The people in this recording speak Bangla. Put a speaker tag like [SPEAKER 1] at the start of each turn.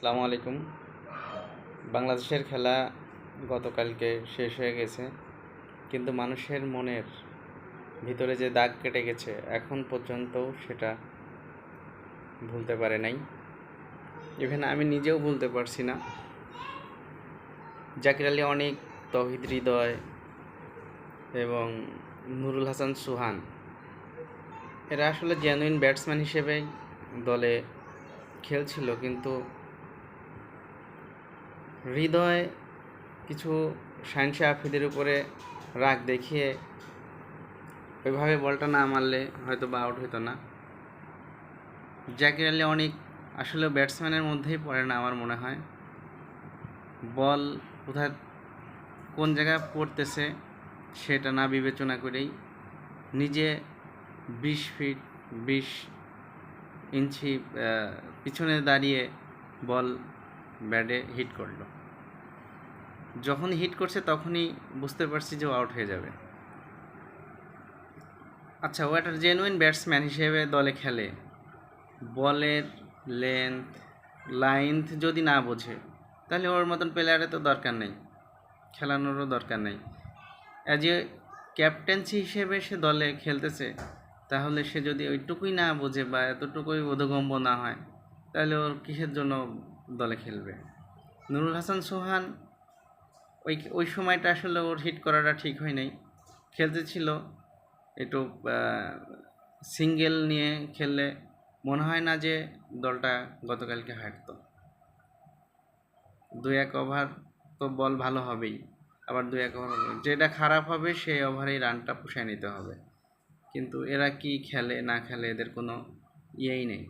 [SPEAKER 1] আসসালামু আলাইকুম। বাংলাদেশের খেলা গতকালকে শেষ হয়ে গেছে, কিন্তু মানুষের মনের ভিতরে যে দাগ কেটে গেছে এখন পর্যন্তও সেটা ভুলতে পারে নাই। ইভেন আমি নিজেও ভুলতে পারছি না। জাকির আলী অনেক, তৌহিদ হৃদয় এবং নুরুল হাসান সুহান এরা আসলে জেনুইন ব্যাটসম্যান হিসেবেই দলে খেলছিল, কিন্তু হৃদয় কিছু শাহিনশা আফ্রিদির উপরে রাগ দেখিয়ে ওইভাবে বলটা না মারলে হয়তো বা আউট হতো না। জাকির আলী অনেক আসলে ব্যাটসম্যানের মধ্যেই পড়ে না আমার মনে হয়। বল কোথায় কোন জায়গায় পড়তেছে সেটা না বিবেচনা করেই নিজে 20 ফিট 20 ইঞ্চি পিছনে দাঁড়িয়ে বল ব্যাটে হিট করলো। যখন হিট করছে তখনই বুঝতে পারছি যে ও আউট হয়ে যাবে। আচ্ছা, ও একটা জেনুইন ব্যাটসম্যান হিসেবে দলে খেলে, বলের লাইন্থ যদি না বোঝে তাহলে ওর মতন প্লেয়ারের তো দরকার নেই, খেলানোরও দরকার নেই। অ্যাজ এ ক্যাপ্টেন্সি হিসেবে সে দলে খেলতেছে, তাহলে সে যদি ওইটুকুই না বোঝে বা এতটুকুই বোধগম্য না হয় তাহলে ওর কিসের জন্য দলে খেলবে। নুরুল হাসান সোহান ওই সময়টা আসলে ওর হিট করাটা ঠিক হয় নাই। খেলতেছিল একটু সিঙ্গেল নিয়ে খেললে মনে হয় না যে দলটা গতকালকে হারতো। 2-1 ওভার তো বল ভালো হবেই, আবার 2-1 ওভার যেটা খারাপ হবে সেই ওভারেই রানটা পুষায় নিতে হবে। কিন্তু এরা কি খেলে না খেলে এদের কোনো ইয়েই নেই।